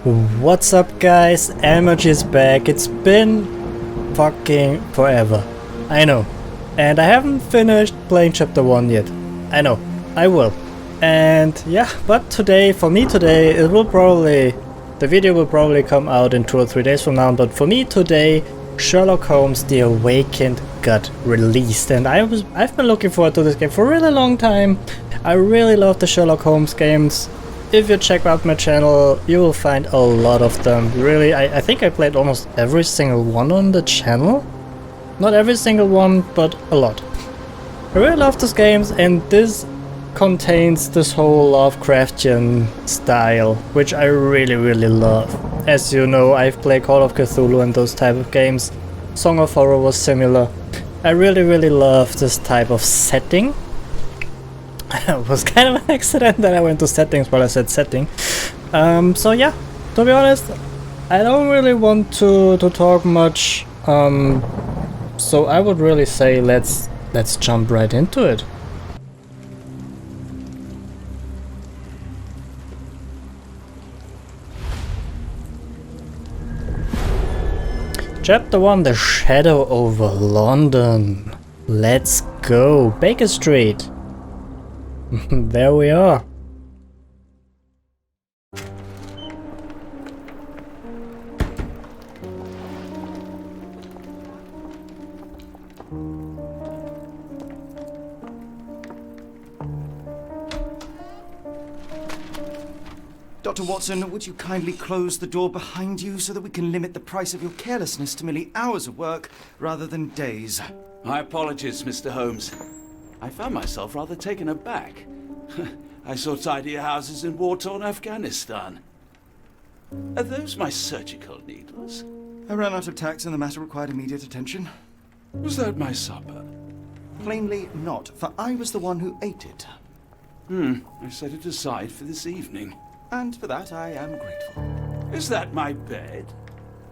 What's up guys, Emoji is back. It's been fucking forever. I know. And I haven't finished playing chapter 1 yet. I know. I will. And yeah, but today, for me today, the video will probably come out in 2 or 3 days from now, but for me today, Sherlock Holmes The Awakened got released, and I've been looking forward to this game for a really long time. I really love the Sherlock Holmes games. If you check out my channel, you will find a lot of them. Really, I think I played almost every single one on the channel. Not every single one, but a lot. I really love these games, and this contains this whole Lovecraftian style, which I really love. As you know, I've played Call of Cthulhu and those type of games. Song of Horror was similar. I really love this type of setting. It was kind of an accident that I went to settings while I said setting. So yeah, to be honest, I don't really want to talk much. So I would really say let's jump right into it. Chapter 1, The Shadow over London. Let's go. Baker Street. There we are. Dr. Watson, would you kindly close the door behind you so that we can limit the price of your carelessness to merely hours of work rather than days? My apologies, Mr. Holmes. I found myself rather taken aback. I saw tidier houses in war-torn Afghanistan. Are those my surgical needles? I ran out of tacks and the matter required immediate attention. Was that my supper? Plainly not, for I was the one who ate it. I set it aside for this evening. And for that I am grateful. Is that my bed?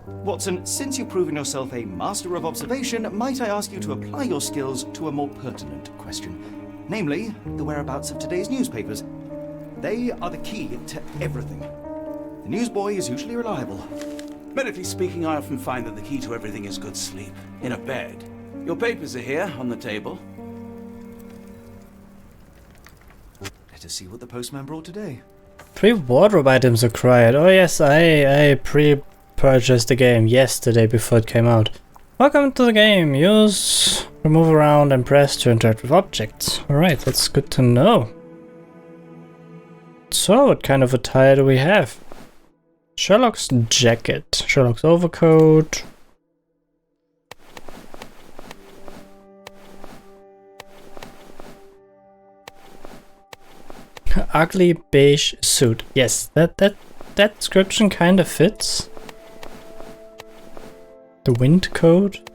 Watson, since you've proven yourself a master of observation, might I ask you to apply your skills to a more pertinent question? Namely, the whereabouts of today's newspapers. They are the key to everything. The newsboy is usually reliable. Medically speaking, I often find that the key to everything is good sleep. In a bed. Your papers are here, on the table. Let us see what the postman brought today. 3 wardrobe items acquired. Oh yes, I pre-purchased the game yesterday before it came out. Welcome to the game. Use, move around and press to interact with objects. Alright, that's good to know. So, what kind of attire do we have? Sherlock's jacket, Sherlock's overcoat. Ugly beige suit. Yes, that description kind of fits. The wind coat.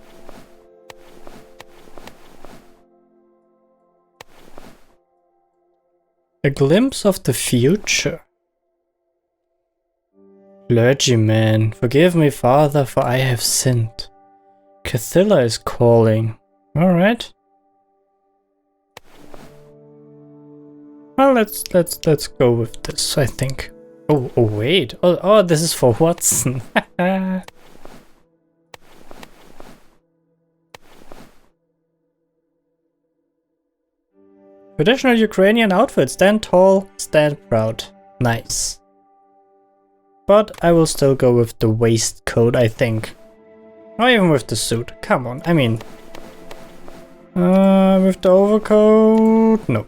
A glimpse of the future. Clergyman, forgive me, Father, for I have sinned. Cthulhu is calling. Alright. Well, let's go with this, I think. Oh wait. Oh, this is for Watson. Traditional Ukrainian outfit. Stand tall, stand proud. Nice. But I will still go with the waistcoat, I think. Or even with the suit. Come on, I mean... with the overcoat... No.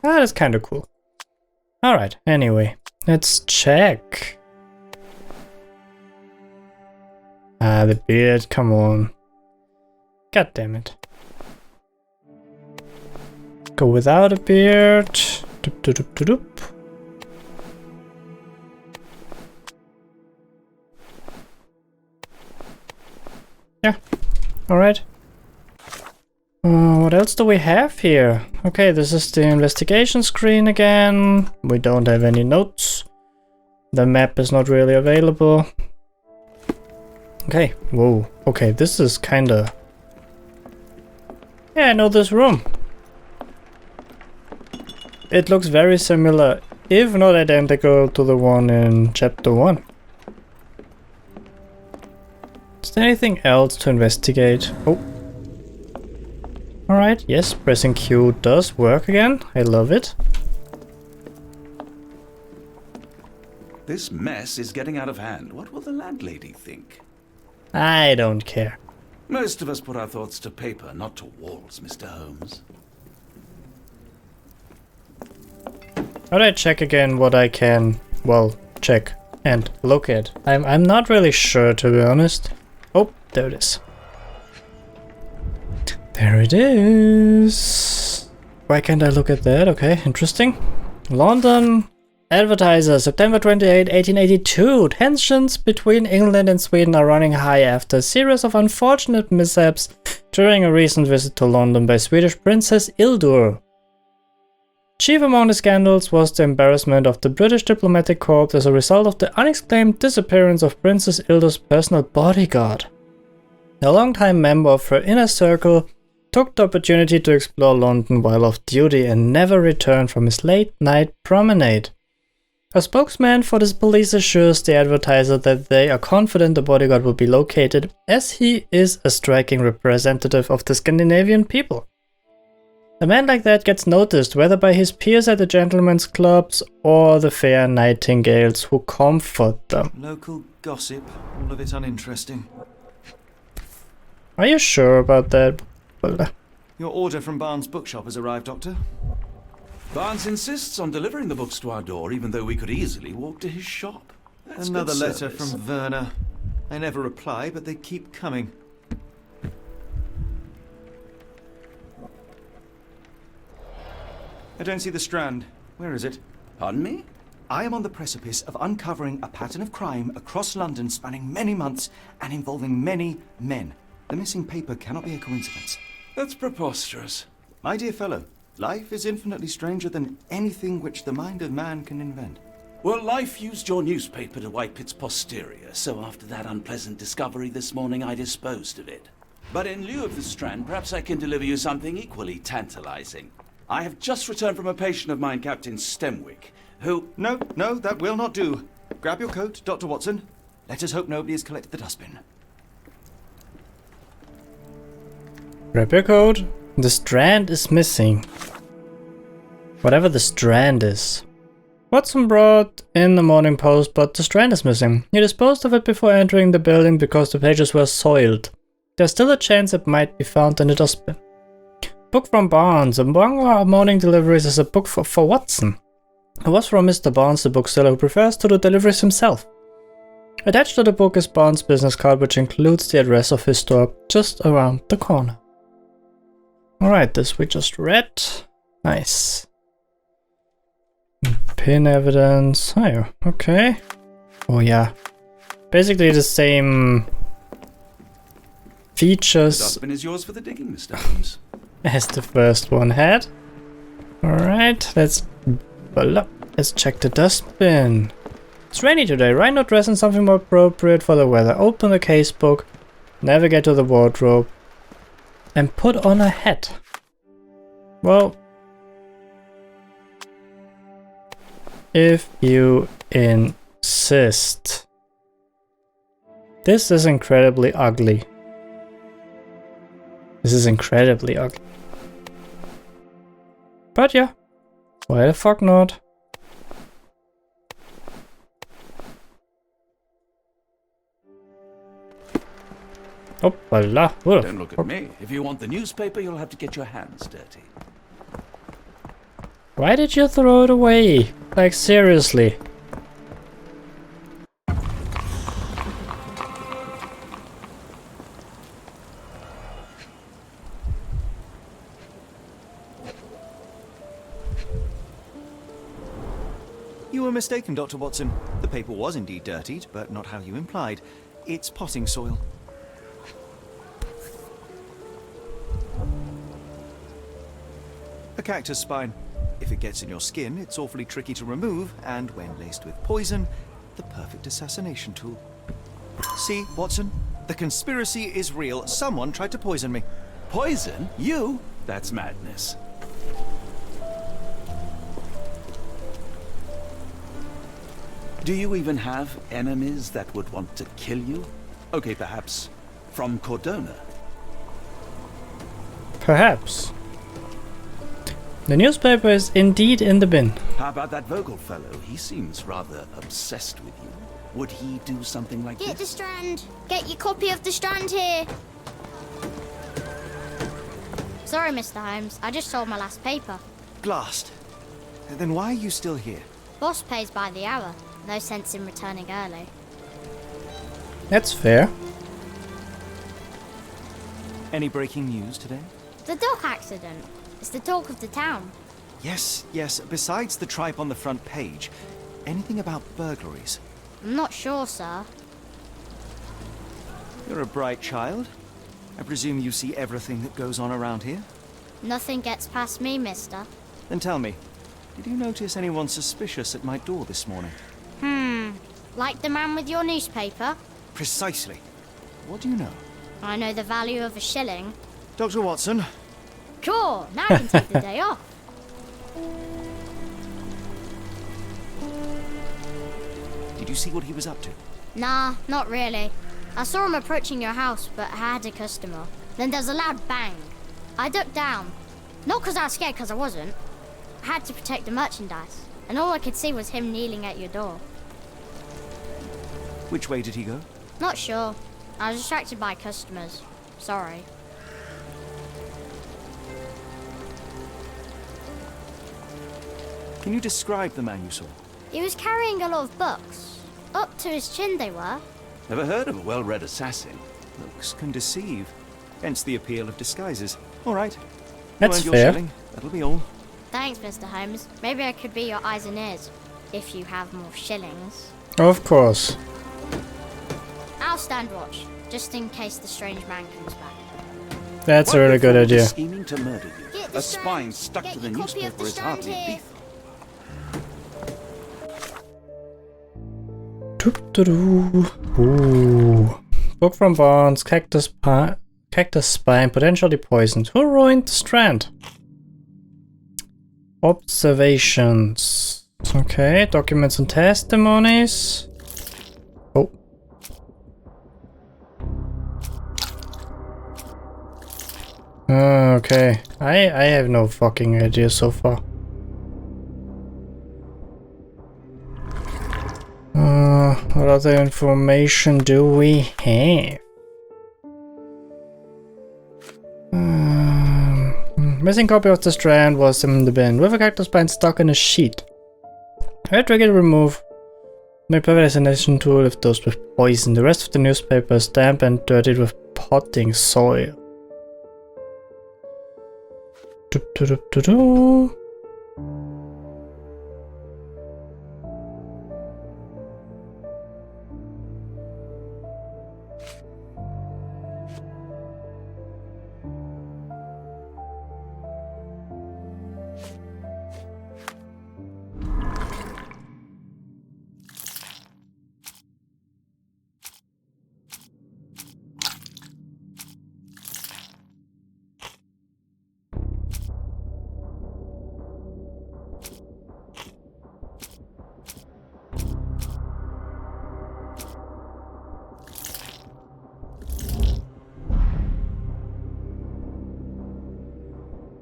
Ah, that's kind of cool. Alright, anyway, let's check. Ah, the beard, come on. God damn it. Go without a beard. Doop, doop, doop, doop, doop. Yeah, alright. What else do we have here? Okay, this is the investigation screen again. We don't have any notes. The map is not really available. Okay, whoa. Okay, this is kinda... Yeah, I know this room. it looks very similar, if not identical, to the one in chapter 1. Is there anything else to investigate? Oh. Alright, yes, pressing Q does work again. I love it. This mess is getting out of hand. What will the landlady think? I don't care. Most of us put our thoughts to paper, not to walls, Mr. Holmes. How do I check again what I can, well, check and look at? I'm not really sure, to be honest. Oh, there it is. There it is. Why can't I look at that? Okay, interesting. London Advertiser, September 28, 1882. Tensions between England and Sweden are running high after a series of unfortunate mishaps during a recent visit to London by Swedish Princess Ildur. Chief among the scandals was the embarrassment of the British diplomatic corps as a result of the unexplained disappearance of Princess Ildur's personal bodyguard. A longtime member of her inner circle took the opportunity to explore London while off duty and never returned from his late-night promenade. A spokesman for the police assures the Advertiser that they are confident the bodyguard will be located, as he is a striking representative of the Scandinavian people. A man like that gets noticed, whether by his peers at the gentlemen's clubs or the fair nightingales who comfort them. Local gossip, all of it uninteresting. Are you sure about that? Your order from Barnes' bookshop has arrived, Doctor. Barnes insists on delivering the books to our door, even though we could easily walk to his shop. That's Another good letter service. from Werner. I never reply, but they keep coming. I don't see the Strand. Where is it? Pardon me? I am on the precipice of uncovering a pattern of crime across London spanning many months and involving many men. The missing paper cannot be a coincidence. That's preposterous. My dear fellow, life is infinitely stranger than anything which the mind of man can invent. Well, life used your newspaper to wipe its posterior, so after that unpleasant discovery this morning, I disposed of it. But in lieu of the Strand, perhaps I can deliver you something equally tantalizing. I have just returned from a patient of mine, Captain Stemwick, who... No, that will not do. Grab your coat, Dr. Watson. Let us hope nobody has collected the dustbin. Grab your coat. The Strand is missing. Whatever the Strand is. Watson brought in the Morning Post, but the Strand is missing. He disposed of it before entering the building because the pages were soiled. There's still a chance it might be found in the dustbin. Book from Barnes. Among our morning deliveries is a book for Watson. It was from Mr. Barnes, the bookseller, who prefers to do deliveries himself. Attached to the book is Barnes' business card, which includes the address of his store just around the corner. Alright, this we just read. Nice. Pin evidence. Oh, yeah. Okay. Oh yeah. Basically the same features The dustbin is yours for the digging, Mr. Holmes. as the first one had. Alright, let's check the dustbin. It's rainy today. Why not dress in something more appropriate for the weather? Open the casebook, navigate to the wardrobe, and put on a hat. Well, if you insist. This is incredibly ugly. This is incredibly ugly. But yeah, why the fuck not? Oh, voila. Don't look at me. If you want the newspaper, you'll have to get your hands dirty. Why did you throw it away? Like, seriously. You were mistaken, Dr. Watson. The paper was indeed dirtied, but not how you implied. It's potting soil. A cactus spine. If it gets in your skin, it's awfully tricky to remove, and when laced with poison, the perfect assassination tool. See, Watson? The conspiracy is real. Someone tried to poison me. Poison? You? That's madness. Do you even have enemies that would want to kill you? Okay, perhaps from Cordona. Perhaps. The newspaper is indeed in the bin. How about that Vogel fellow? He seems rather obsessed with you. Would he do something like Get the this? Strand! Get your copy of the Strand here! Sorry, Mr. Holmes. I just sold my last paper. Blast. Then why are you still here? Boss pays by the hour. No sense in returning early. That's fair. Any breaking news today? The dock accident. It's the talk of the town. Yes. Besides the tripe on the front page, anything about burglaries? I'm not sure, sir. You're a bright child. I presume you see everything that goes on around here? Nothing gets past me, mister. Then tell me, did you notice anyone suspicious at my door this morning? Like the man with your newspaper? Precisely. What do you know? I know the value of a shilling. Dr. Watson? Cool, now I can take the day off. Did you see what he was up to? Nah, not really. I saw him approaching your house, but I had a customer. Then there's a loud bang. I ducked down. Not because I was scared, because I wasn't. I had to protect the merchandise, and all I could see was him kneeling at your door. Which way did he go? Not sure. I was distracted by customers. Sorry. Can you describe the man you saw? He was carrying a lot of books. Up to his chin they were. Never heard of a well-read assassin. Looks can deceive. Hence the appeal of disguises. All right. That's You earned your fair. shilling. That'll be all. Thanks, Mr. Holmes. Maybe I could be your eyes and ears, if you have more shillings. Of course. I'll stand watch, just in case the strange man comes back. That's a What really if good he was idea. Scheming to murder you. Get the A Strand. spine stuck Get to the your copy of newspaper the is Strand hardly here. lethal. Ooh. Book from Barnes, cactus spine, potentially poisoned. Who ruined the Strand? Observations. Okay, documents and testimonies. Oh. Okay, I have no fucking idea so far. What other information do we have? Missing copy of the Strand was in the bin, with a cactus spine stuck in a sheet. I triggered remove. My perfect assassination tool if those with poison. The rest of the newspaper is damp and dirtied with potting soil. Do.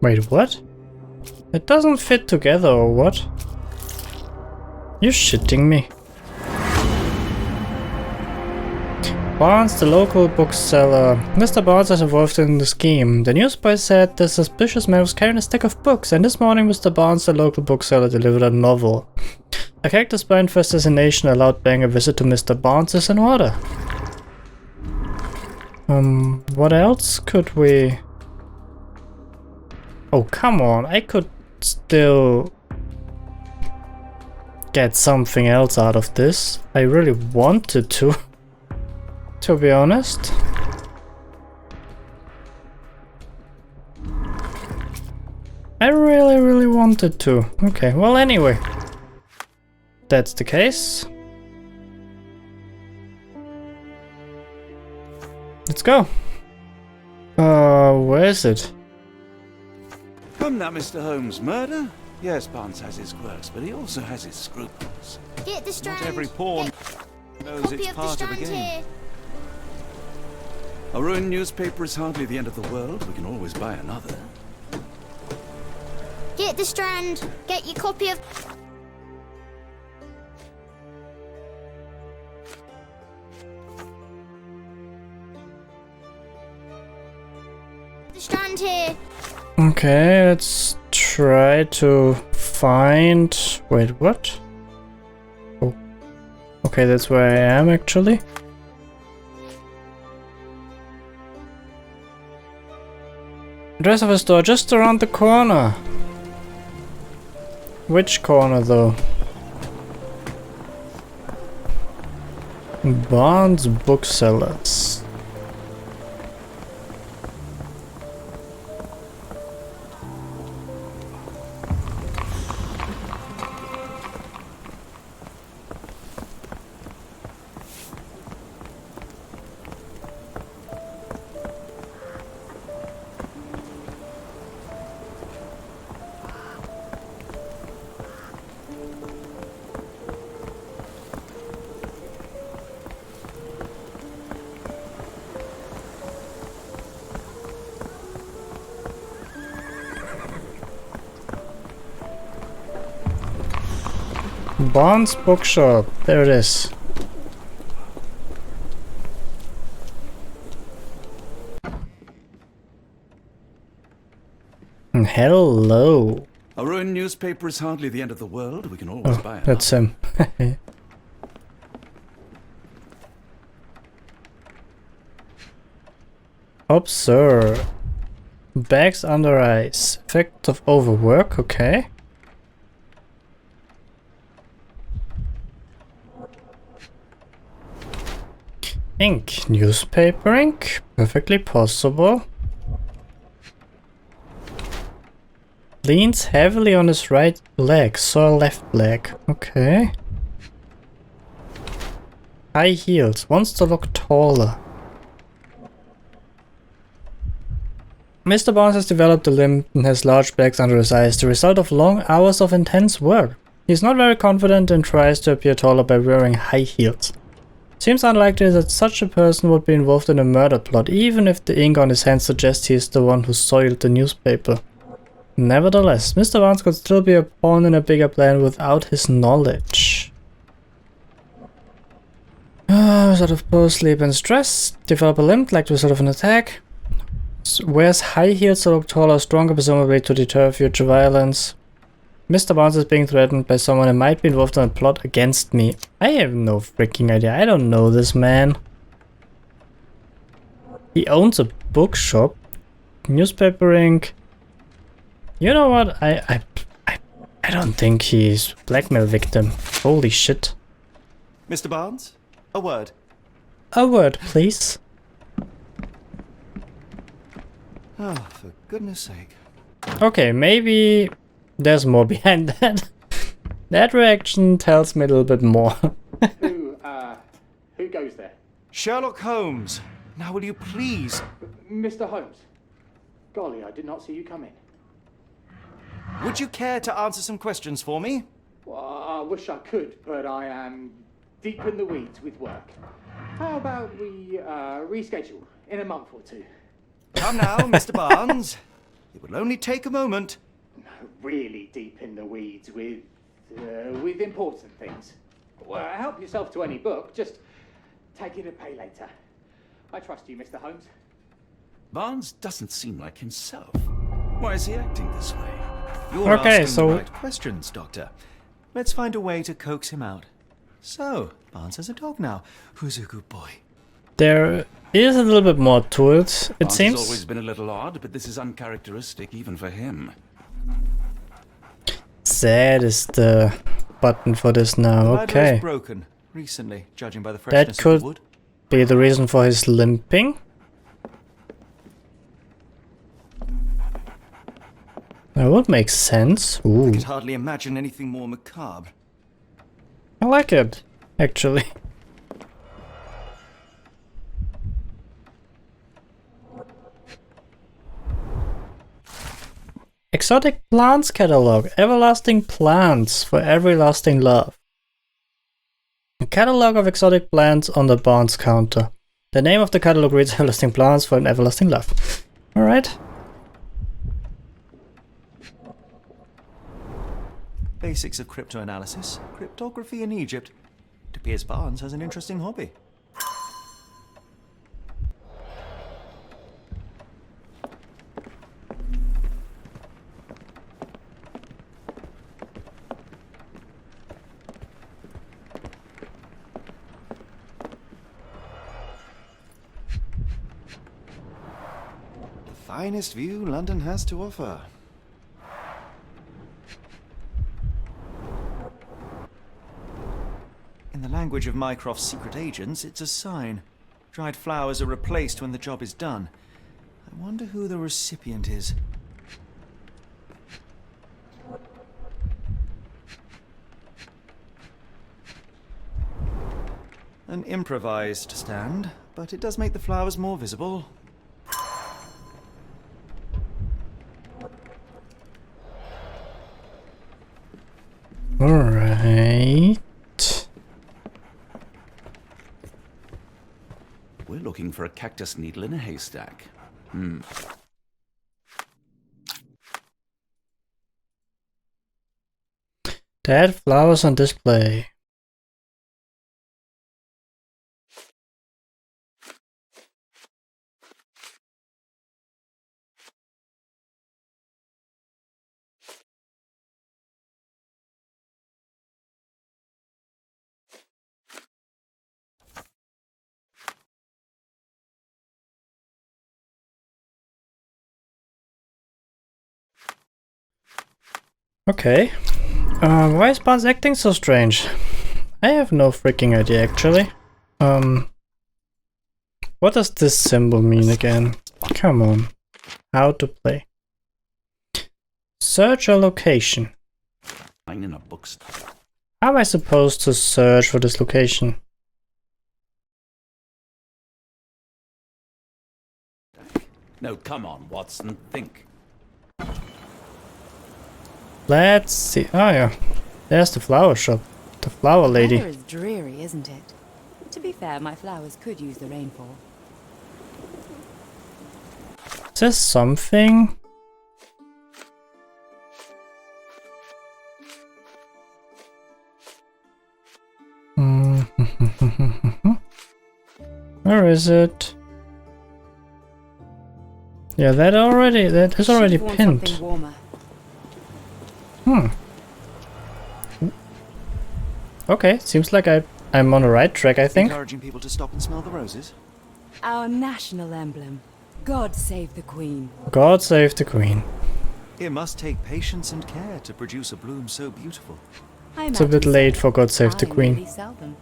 Wait, what? It doesn't fit together or what? You're shitting me. Barnes, the local bookseller. Mr. Barnes is involved in the scheme. The newsboy said the suspicious man was carrying a stack of books, and this morning Mr. Barnes, the local bookseller, delivered a novel. A cactus spine for assassination allowed paying a visit to Mr. Barnes is in order. What else could we... Oh, come on, I could still get something else out of this. I really wanted to be honest. I really wanted to. Okay, well anyway. That's the case. Let's go. Where is it? Come now, Mr. Holmes. Murder? Yes, Barnes has his quirks, but he also has his scruples. Get the strand. Not every pawn Get knows copy it's of the part of the strand game. here. A ruined newspaper is hardly the end of the world. We can always buy another. Get the strand. Get your copy of the strand here. Okay, let's try to find... Wait, what? Oh. Okay, that's where I am actually. Address of a store just around the corner. Which corner though? Barnes Booksellers. Barnes Bookshop, there it is. Hello. A ruined newspaper is hardly the end of the world. We can always buy another. That's him. Observe. Bags under eyes. Effect of overwork, okay. Ink. Newspaper ink. Perfectly possible. Leans heavily on his right leg, sore left leg. Okay. High heels. Wants to look taller. Mr. Barnes has developed a limp and has large bags under his eyes, the result of long hours of intense work. He is not very confident and tries to appear taller by wearing high heels. Seems unlikely that such a person would be involved in a murder plot, even if the ink on his hands suggests he is the one who soiled the newspaper. Nevertheless, Mr. Barnes could still be a pawn in a bigger plan without his knowledge. Result of post sleep and stress. Develop a limp like the result of an attack. Wears high heels to look taller, stronger, presumably to deter future violence. Mr. Barnes is being threatened by someone who might be involved in a plot against me. I have no freaking idea. I don't know this man. He owns a bookshop. Newspaper ink. You know what? I don't think he's blackmail victim. Holy shit. Mr. Barnes, a word. A word, please. Oh, for goodness sake. Okay, maybe there's more behind that. That reaction tells me a little bit more. Who goes there? Sherlock Holmes, now will you please... Mr. Holmes. Golly, I did not see you come in. Would you care to answer some questions for me? Well, I wish I could, but I am deep in the weeds with work. How about we reschedule in a month or two? Come now, Mr. Barnes. It will only take a moment. No, really deep in the weeds with important things. Well, help yourself to any book. Just take it to pay later. I trust you, Mr. Holmes. Barnes doesn't seem like himself. Why is he acting this way? You're Okay, asking so- the right questions, Doctor. Let's find a way to coax him out. So, Barnes has a dog now. Who's a good boy? There is a little bit more to it. It Barnes seems. has always been a little odd, but this is uncharacteristic even for him. That is the button for this now. The ladder Okay. is broken recently, judging by the freshness That could of the wood. be the reason for his limping. That would make sense. Ooh, I could hardly imagine anything more macabre. I like it, actually. Exotic plants catalog. Everlasting plants for everlasting love. A catalog of exotic plants on the Barnes counter. The name of the catalog reads Everlasting Plants for an Everlasting Love. Alright. Basics of cryptoanalysis. Cryptography in Egypt. It appears Barnes has an interesting hobby. Finest view London has to offer. In the language of Mycroft's secret agents, it's a sign. Dried flowers are replaced when the job is done. I wonder who the recipient is. An improvised stand, but it does make the flowers more visible. Alright. We're looking for a cactus needle in a haystack. Dead flowers on display. Okay. Why is Barnes acting so strange? I have no freaking idea, actually. What does this symbol mean again? Come on. How to play. Search a location. I'm in a bookstore. How am I supposed to search for this location? No, come on, Watson, think. Let's see. Oh yeah. There's the flower shop. The flower lady. The weather is dreary, isn't it? To be fair, my flowers could use the rainfall. Is there something? Where is it? Yeah, that is already She'd want pinned. something warmer. Okay, seems like I'm on the right track, I think. Encouraging people to stop and smell the roses. Our national emblem. God save the Queen. God save the Queen. It must take patience and care to produce a bloom so beautiful. It's a bit late for God save the Queen. Really sell them.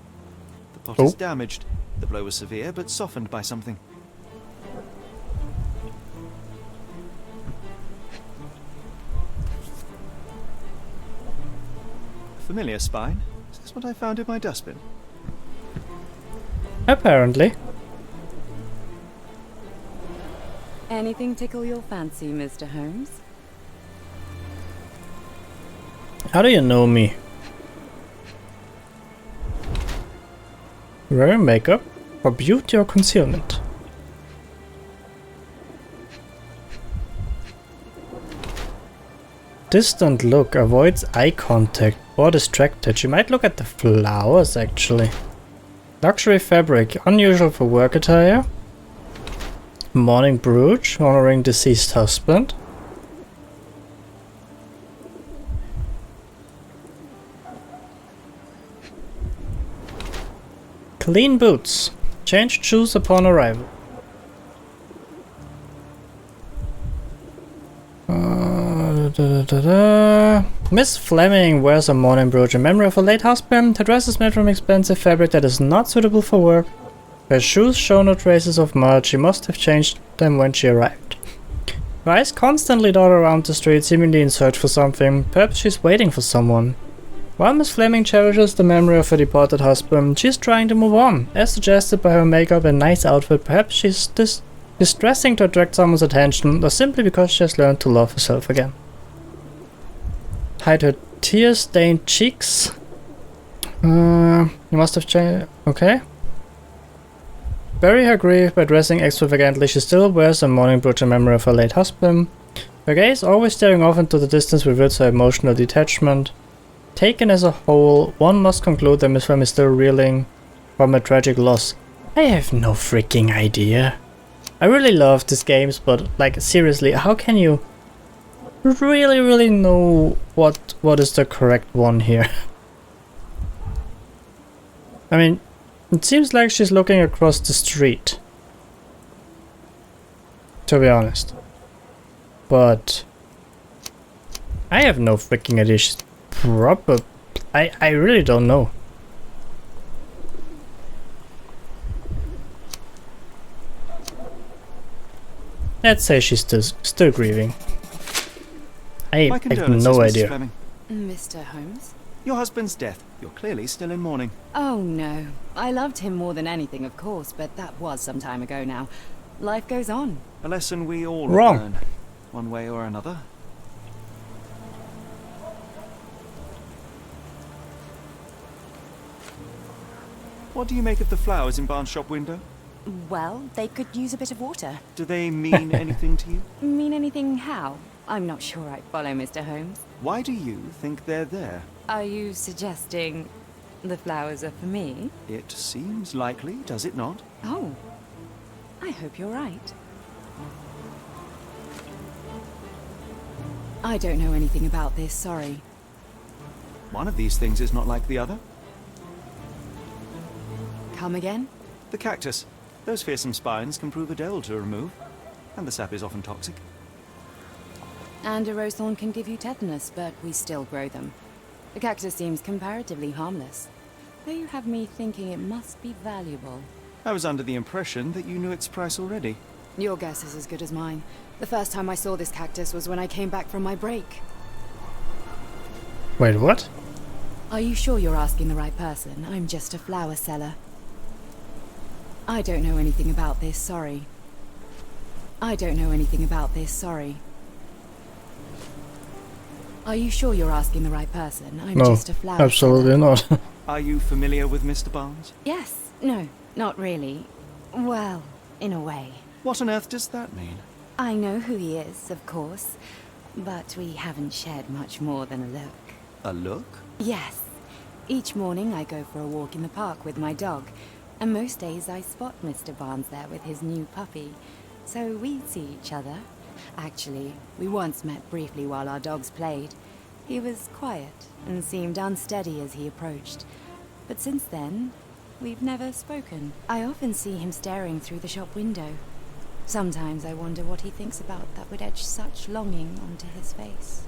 The pot is damaged. The blow was severe, but softened by something. Familiar spine. Is this what I found in my dustbin? Apparently. Anything tickle your fancy, Mr. Holmes? How do you know me? Wearing makeup for beauty or concealment? Distant look, avoids eye contact, or distracted. She might look at the flowers actually. Luxury fabric, unusual for work attire. Mourning brooch, honoring deceased husband. Clean boots, change shoes upon arrival. Miss Fleming wears a mourning brooch in memory of a late husband. Her dress is made from expensive fabric that is not suitable for work. Her shoes show no traces of mud. She must have changed them when she arrived. Her eyes constantly dart around the street, seemingly in search for something. Perhaps she's waiting for someone. While Miss Fleming cherishes the memory of her departed husband, she's trying to move on. As suggested by her makeup and nice outfit, perhaps she's distressing to attract someone's attention, or simply because she has learned to love herself again. hide her tear-stained cheeks. You must have changed. Okay. Bury her grief by dressing extravagantly. She still wears a mourning brooch in memory of her late husband. Her gaze, always staring off into the distance, reveals her emotional detachment. Taken as a whole, one must conclude that Miss Femme is still reeling from a tragic loss. I have no freaking idea. I really love these games, but like seriously, how can you really know what is the correct one here? I mean, it seems like she's looking across the street, to be honest. But I have no freaking idea. She's proper. I really don't know. Let's say she's still grieving. I My have condolences, no Mrs. idea. Fleming. Mr. Holmes? Your husband's death. You're clearly still in mourning. Oh no. I loved him more than anything, of course, but that was some time ago now. Life goes on. A lesson we all Wrong. learn, one way or another. What do you make of the flowers in Barnes' shop window? Well, they could use a bit of water. Do they mean anything to you? Mean anything how? I'm not sure I follow, Mr. Holmes. Why do you think they're there? Are you suggesting the flowers are for me? It seems likely, does it not? Oh, I hope you're right. I don't know anything about this, sorry. One of these things is not like the other. Come again? The cactus. Those fearsome spines can prove a devil to remove, and the sap is often toxic. And a rose thorn can give you tetanus, but we still grow them. The cactus seems comparatively harmless, though you have me thinking it must be valuable. I was under the impression that you knew its price already. Your guess is as good as mine. The first time I saw this cactus was when I came back from my break. Wait, what? Are you sure you're asking the right person? I'm just a flower seller. I don't know anything about this, sorry. I don't know anything about this, sorry. Are you sure you're asking the right person? I'm No, just a flower absolutely not. Are you familiar with Mr. Barnes? Yes. No, not really. Well, in a way. What on earth does that mean? I know who he is, of course, but we haven't shared much more than a look. A look? Yes. Each morning I go for a walk in the park with my dog, and most days I spot Mr. Barnes there with his new puppy, so we see each other. Actually, we once met briefly while our dogs played. He was quiet and seemed unsteady as he approached, but since then, we've never spoken. I often see him staring through the shop window. Sometimes I wonder what he thinks about that would etch such longing onto his face.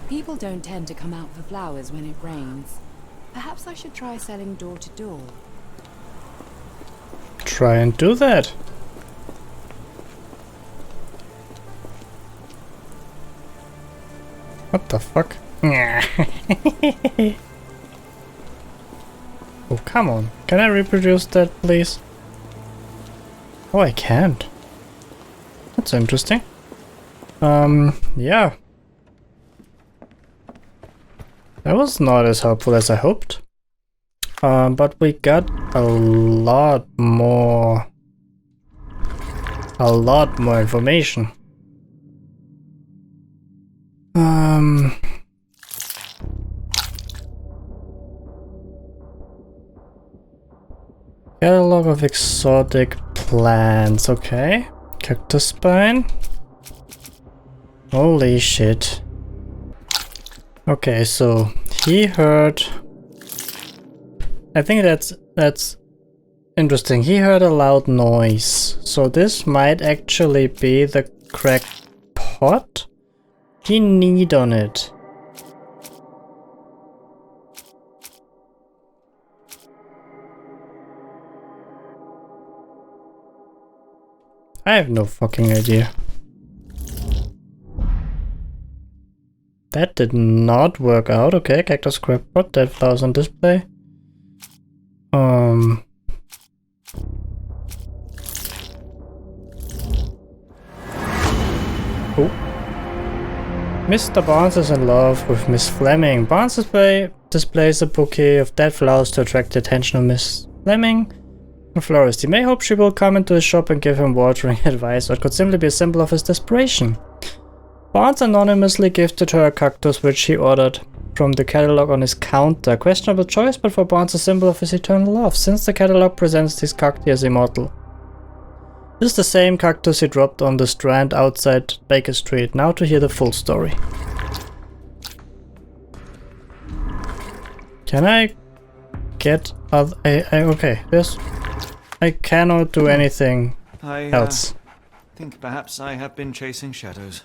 People don't tend to come out for flowers when it rains. Perhaps I should try selling door to door. Try and do that. What the fuck? Oh, come on. Can I reproduce that, please? Oh, I can't. That's interesting. Yeah. That was not as helpful as I hoped. But we got a lot more information. Catalog of exotic plants, okay. Cactus spine. Holy shit. Okay, so he heard... I think that's interesting. He heard a loud noise. So this might actually be the cracked pot he kneed on it. I have no fucking idea. That did not work out. Okay, cactus scrap pot, dead flowers on display. Oh. Mr. Barnes is in love with Miss Fleming. Barnes displays a bouquet of dead flowers to attract the attention of Miss Fleming, a florist. He may hope she will come into his shop and give him watering advice, or it could simply be a symbol of his desperation. Barnes anonymously gifted her a cactus which he ordered from the catalog on his counter. Questionable choice, but for Barnes a symbol of his eternal love, since the catalog presents this cactus as immortal. This is the same cactus he dropped on the Strand outside Baker Street. Now to hear the full story. Can I get okay, yes. I cannot do anything else. Think perhaps I have been chasing shadows.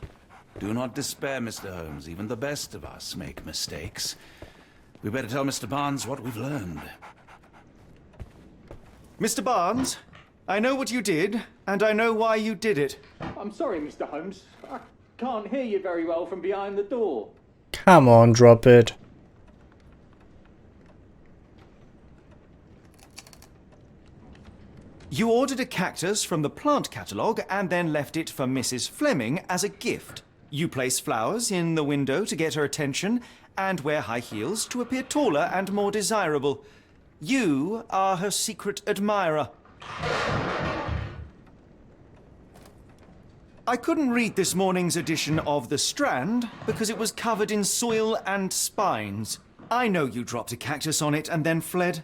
Do not despair, Mr. Holmes. Even the best of us make mistakes. We better tell Mr. Barnes what we've learned. Mr. Barnes, I know what you did, and I know why you did it. I'm sorry, Mr. Holmes. I can't hear you very well from behind the door. Come on, drop it. You ordered a cactus from the plant catalogue and then left it for Mrs. Fleming as a gift. You place flowers in the window to get her attention and wear high heels to appear taller and more desirable. You are her secret admirer. I couldn't read this morning's edition of The Strand because it was covered in soil and spines. I know you dropped a cactus on it and then fled.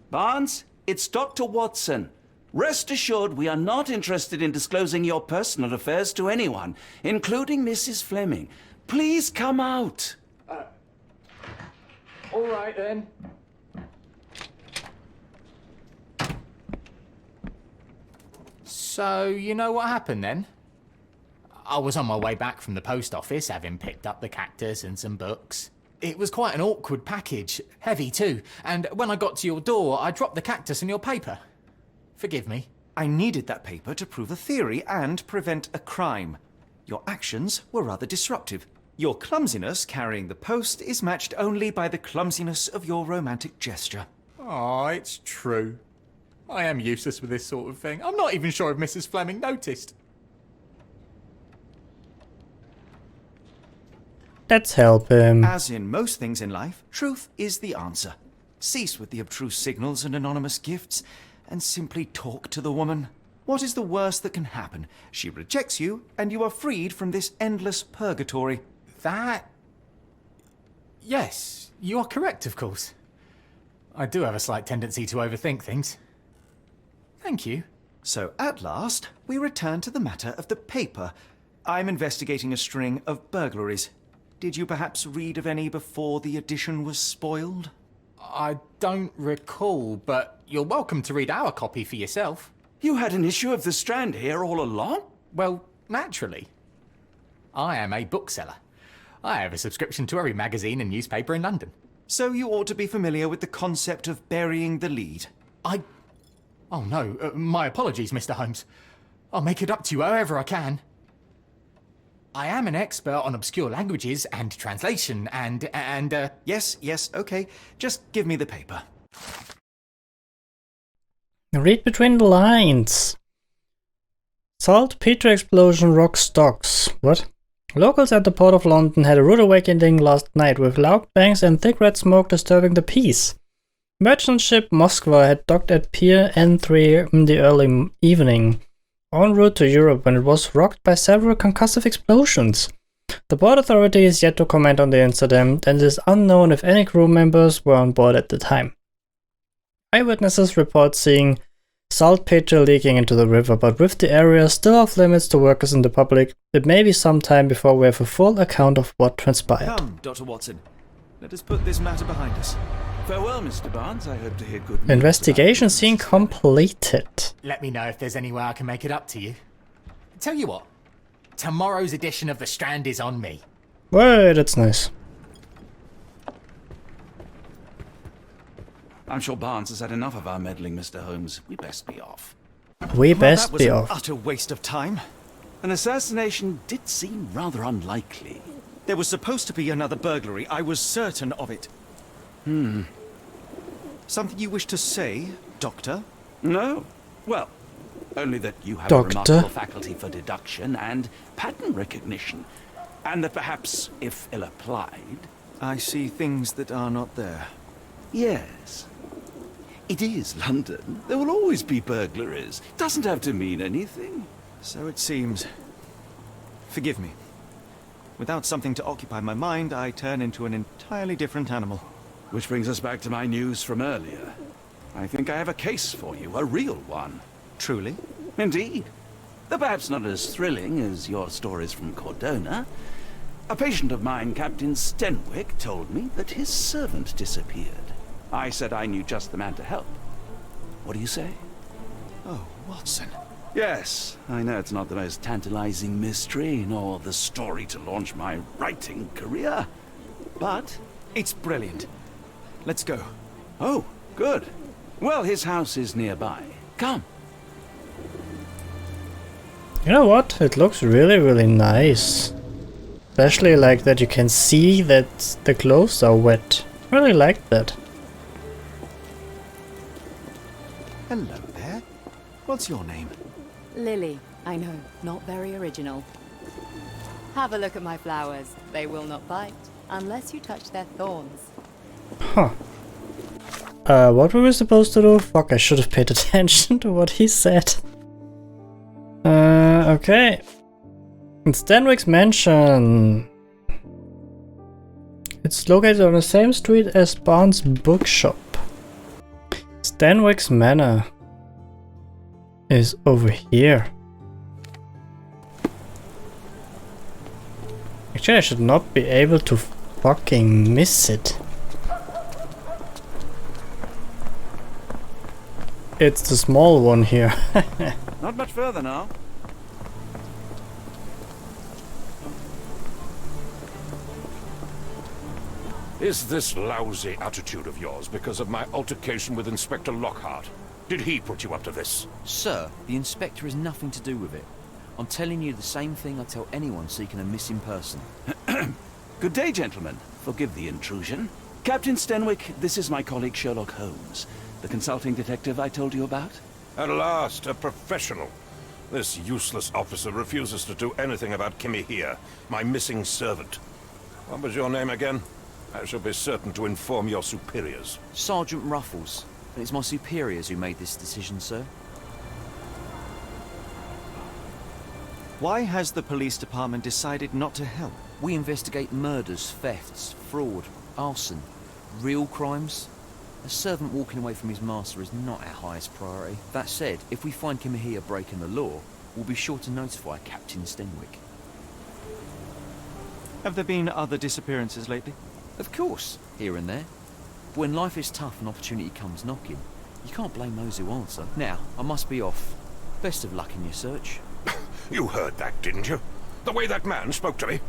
Barnes, it's Dr. Watson. Rest assured we are not interested in disclosing your personal affairs to anyone, including Mrs. Fleming. Please come out. All right, then. So, you know what happened then? I was on my way back from the post office, having picked up the cactus and some books. It was quite an awkward package, heavy too, and when I got to your door, I dropped the cactus in your paper. Forgive me. I needed that paper to prove a theory and prevent a crime. Your actions were rather disruptive. Your clumsiness carrying the post is matched only by the clumsiness of your romantic gesture. Oh, it's true. I am useless with this sort of thing. I'm not even sure if Mrs. Fleming noticed. Let's help him. As in most things in life, truth is the answer. Cease with the obtruse signals and anonymous gifts, and simply talk to the woman. What is the worst that can happen? She rejects you, and you are freed from this endless purgatory. That... Yes, you are correct, of course. I do have a slight tendency to overthink things. Thank you. So, at last, we return to the matter of the paper. I'm investigating a string of burglaries. Did you perhaps read of any before the edition was spoiled? I don't recall, but you're welcome to read our copy for yourself. You had an issue of The Strand here all along? Well, naturally. I am a bookseller. I have a subscription to every magazine and newspaper in London. So you ought to be familiar with the concept of burying the lead. Oh no, my apologies, Mr. Holmes. I'll make it up to you however I can. I am an expert on obscure languages and translation and Yes, okay. Just give me the paper. Read between the lines. Saltpeter explosion rocks stocks. What? Locals at the Port of London had a rude awakening last night, with loud bangs and thick red smoke disturbing the peace. Merchant ship Moskva had docked at Pier N3 in the early evening, en route to Europe, when it was rocked by several concussive explosions. The port authority is yet to comment on the incident, and it is unknown if any crew members were on board at the time. Eyewitnesses report seeing saltpeter leaking into the river, but with the area still off limits to workers and the public, it may be some time before we have a full account of what transpired. Come, Dr. Watson. Let us put this matter behind us. Farewell, Mr. Barnes. I hope to hear good news. Investigation scene completed. let me know if there's any way I can make it up to you. Tell you what, tomorrow's edition of The Strand is on me. Wait, that's nice. I'm sure Barnes has had enough of our meddling, Mr. Holmes. We best be off. We Well, best that was be an off. utter waste of time. An assassination did seem rather unlikely. There was supposed to be another burglary. I was certain of it. Something you wish to say, Doctor? No? Well, only that you have Doctor? a remarkable faculty for deduction and pattern recognition. And that perhaps, if ill applied... I see things that are not there. Yes. It is London. There will always be burglaries. Doesn't have to mean anything. So it seems. Forgive me. Without something to occupy my mind, I turn into an entirely different animal. Which brings us back to my news from earlier. I think I have a case for you, a real one. Truly? Indeed. Though perhaps not as thrilling as your stories from Cordona. A patient of mine, Captain Stenwick, told me that his servant disappeared. I said I knew just the man to help. What do you say? Oh, Watson. Yes, I know it's not the most tantalizing mystery, nor the story to launch my writing career. But... It's brilliant. Let's go. Oh, good. Well, his house is nearby. Come. You know what? It looks really, really nice. Especially like that you can see that the clothes are wet. Really like that. Hello there. What's your name? Lily, I know, not very original. Have a look at my flowers. They will not bite, unless you touch their thorns. Huh. What were we supposed to do? Fuck, I should have paid attention to what he said. Okay. It's Stenwick's mansion. It's located on the same street as Barnes' bookshop. Stenwick's manor is over here. Actually, I should not be able to fucking miss it. It's the small one here. Not much further now. Is this lousy attitude of yours because of my altercation with Inspector Lockhart? Did he put you up to this? Sir, the inspector has nothing to do with it. I'm telling you the same thing I tell anyone seeking a missing person. Good day, gentlemen. Forgive the intrusion. Captain Stenwick, this is my colleague Sherlock Holmes, the consulting detective I told you about. At last, a professional. This useless officer refuses to do anything about Kimmy here, my missing servant. What was your name again? I shall be certain to inform your superiors. Sergeant Ruffles. And it's my superiors who made this decision, sir. Why has the police department decided not to help? We investigate murders, thefts, fraud, arson, real crimes. A servant walking away from his master is not our highest priority. That said, if we find Kimahia breaking the law, we'll be sure to notify Captain Stenwick. Have there been other disappearances lately? Of course, here and there. But when life is tough and opportunity comes knocking, you can't blame those who answer. Now, I must be off. Best of luck in your search. You heard that, didn't you? The way that man spoke to me.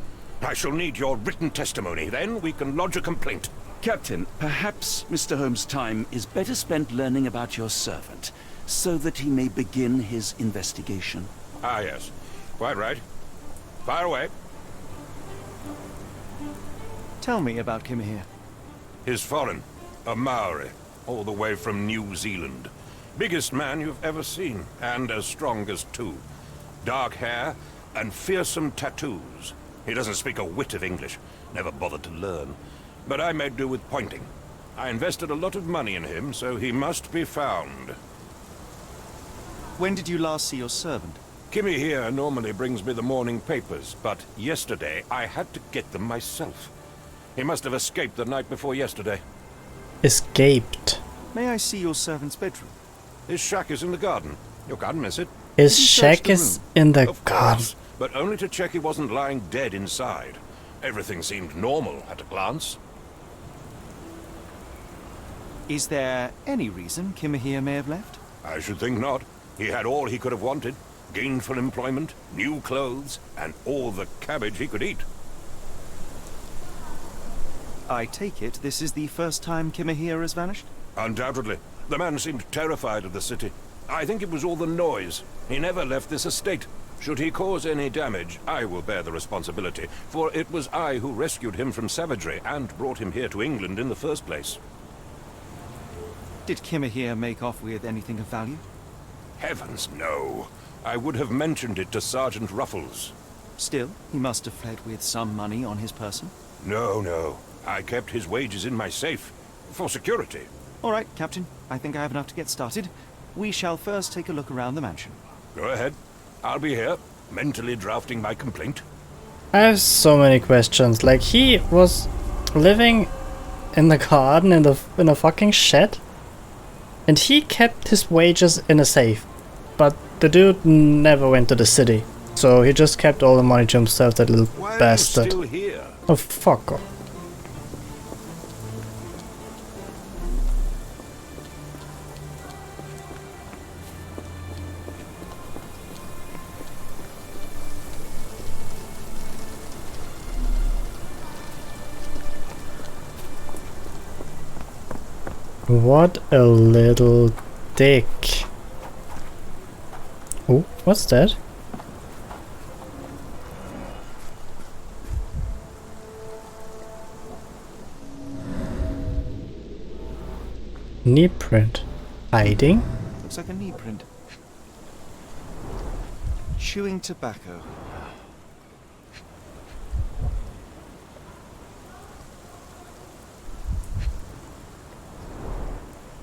I shall need your written testimony, then we can lodge a complaint. Captain, perhaps Mr. Holmes' time is better spent learning about your servant, so that he may begin his investigation. Ah, yes. Quite right. Fire away. Tell me about Kimahir. He's foreign. A Maori. All the way from New Zealand. Biggest man you've ever seen, and as strong as two. Dark hair and fearsome tattoos. He doesn't speak a whit of English. Never bothered to learn. But I made do with pointing. I invested a lot of money in him, so he must be found. When did you last see your servant? Kimmy here normally brings me the morning papers, but yesterday I had to get them myself. He must have escaped the night before yesterday. Escaped. May I see your servant's bedroom? His shack is in the garden. You can't miss it. His Did you search shack the is room? in the Of garden. course, but only to check he wasn't lying dead inside. Everything seemed normal at a glance. Is there any reason Kimahir may have left? I should think not. He had all he could have wanted. Gainful employment, new clothes, and all the cabbage he could eat. I take it this is the first time Kimahir has vanished? Undoubtedly. The man seemed terrified of the city. I think it was all the noise. He never left this estate. Should he cause any damage, I will bear the responsibility, for it was I who rescued him from savagery and brought him here to England in the first place. Did Kimahir make off with anything of value? Heavens, no. I would have mentioned it to Sergeant Ruffles. Still, he must have fled with some money on his person. No. I kept his wages in my safe. For security. All right, Captain. I think I have enough to get started. We shall first take a look around the mansion. Go ahead. I'll be here, mentally drafting my complaint. I have so many questions. Like, he was living in the garden in a fucking shed, and he kept his wages in a safe. But the dude never went to the city, so he just kept all the money to himself, that little Why bastard. are you still here? Oh, fuck off. What a little dick. Oh, what's that? Knee print. Hiding? Looks like a knee print. Chewing tobacco.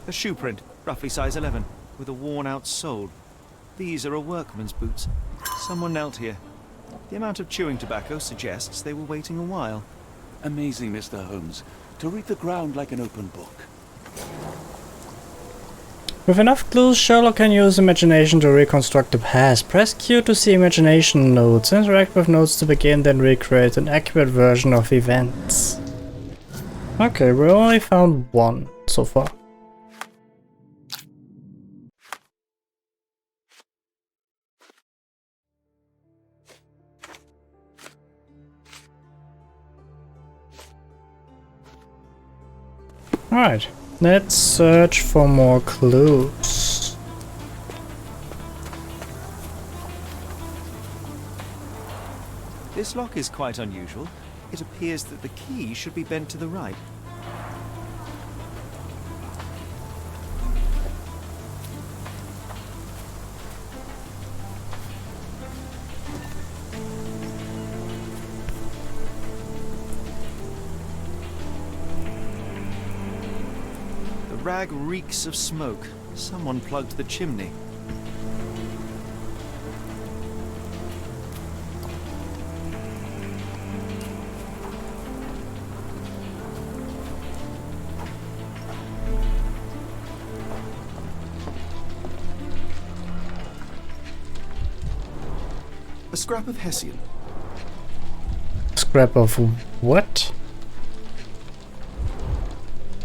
A shoe print, roughly size 11, with a worn-out sole. These are a workman's boots. Someone knelt here. The amount of chewing tobacco suggests they were waiting a while. Amazing, Mr. Holmes. To read the ground like an open book. With enough clues, Sherlock can use imagination to reconstruct the past. Press Q to see imagination notes. Interact with notes to begin, then recreate an accurate version of events. Okay, we only found one so far. Alright, let's search for more clues. This lock is quite unusual. It appears that the key should be bent to the right. The rag reeks of smoke. Someone plugged the chimney. A scrap of Hessian. Scrap of what?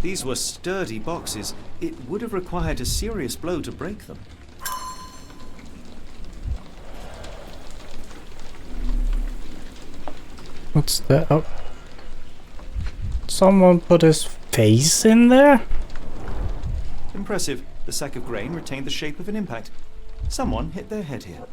These were sturdy boxes. It would have required a serious blow to break them. What's that? Oh. Someone put his face in there? Impressive. The sack of grain retained the shape of an impact. Someone hit their head here.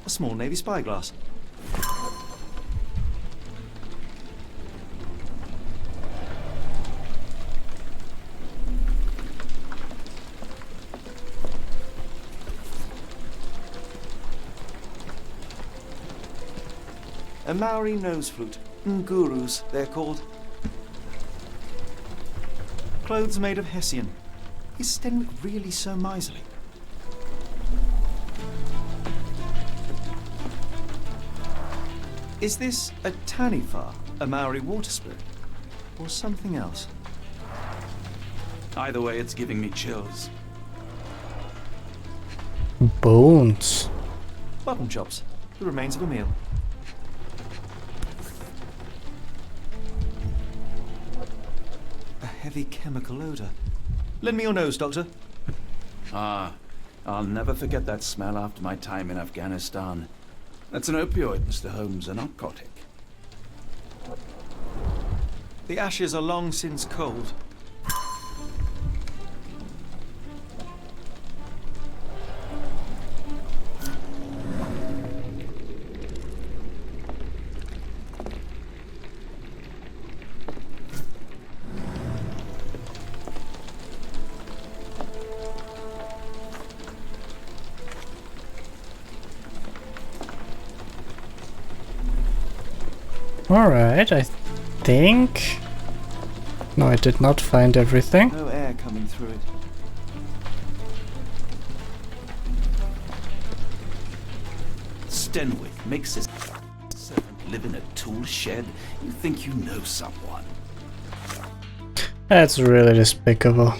A small navy spyglass. A Maori nose flute. Ngurus, they're called. Clothes made of Hessian. Is Stenwick really so miserly? Is this a Taniwha, a Maori water spirit, or something else? Either way, it's giving me chills. Bones. Bottom chops, the remains of a meal. A heavy chemical odor. Lend me your nose, Doctor. Ah, I'll never forget that smell after my time in Afghanistan. That's an opioid, Mr. Holmes, a narcotic. The ashes are long since cold. Alright, I think... No, I did not find everything. No air coming through it. Stenwick makes his servant live in a tool shed. You think you know someone. That's really despicable.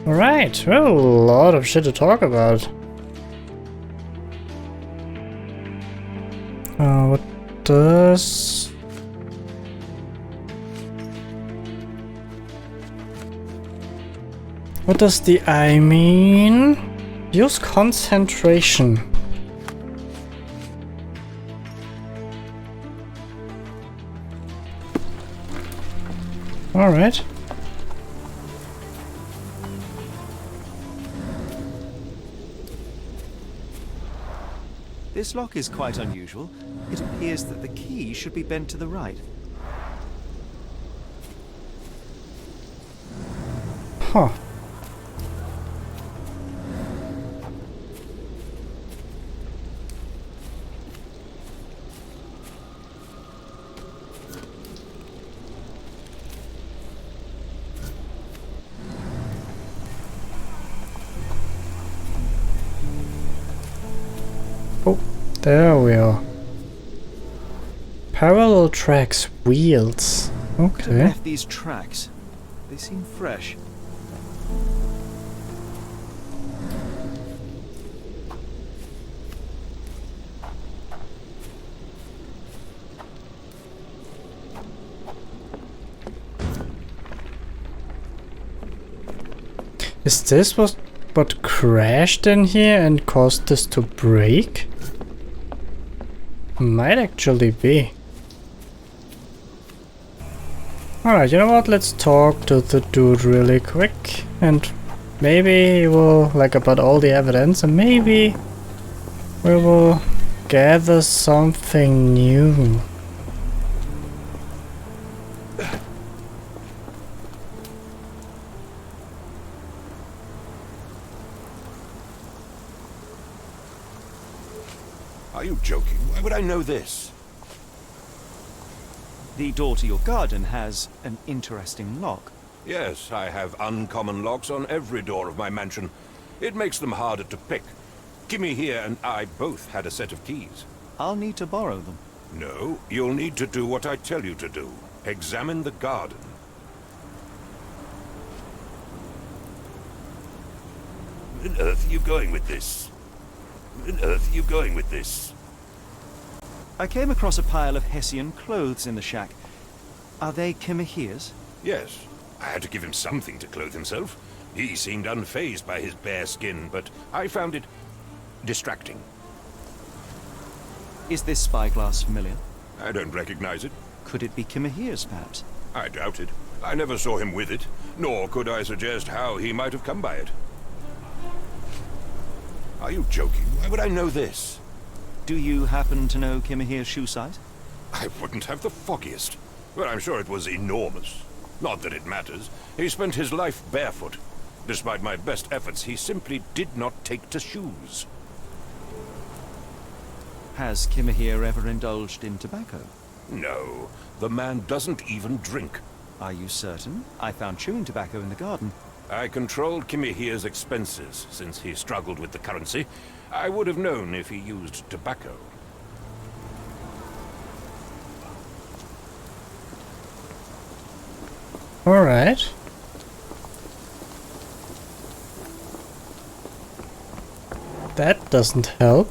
Alright, well, a lot of shit to talk about. What does... What does the I mean? Use concentration. Alright. This lock is quite unusual. It appears that the key should be bent to the right. Huh. Oh, there we are. Parallel tracks, wheels. Who Okay. left these tracks? They seem fresh. Is this what crashed in here and caused this to break? Might actually be. Alright, you know what? Let's talk to the dude really quick. And maybe he will, like, about all the evidence, and maybe we will gather something new. Are you joking? Why would I know this? The door to your garden has an interesting lock. Yes, I have uncommon locks on every door of my mansion. It makes them harder to pick. Kimmy here and I both had a set of keys. I'll need to borrow them. No, you'll need to do what I tell you to do. Examine the garden. Where on earth are you going with this? Where on earth are you going with this? I came across a pile of Hessian clothes in the shack. Are they Kimahir's? Yes, I had to give him something to clothe himself. He seemed unfazed by his bare skin, but I found it distracting. Is this spyglass familiar? I don't recognize it. Could it be Kimahir's, perhaps? I doubt it. I never saw him with it, nor could I suggest how he might have come by it. Are you joking? Why would I know this? Do you happen to know Kimahir's shoe size? I wouldn't have the foggiest. But I'm sure it was enormous. Not that it matters. He spent his life barefoot. Despite my best efforts, he simply did not take to shoes. Has Kimahir ever indulged in tobacco? No, the man doesn't even drink. Are you certain? I found chewing tobacco in the garden. I controlled Kimahir's expenses since he struggled with the currency. I would have known if he used tobacco. Alright. That doesn't help.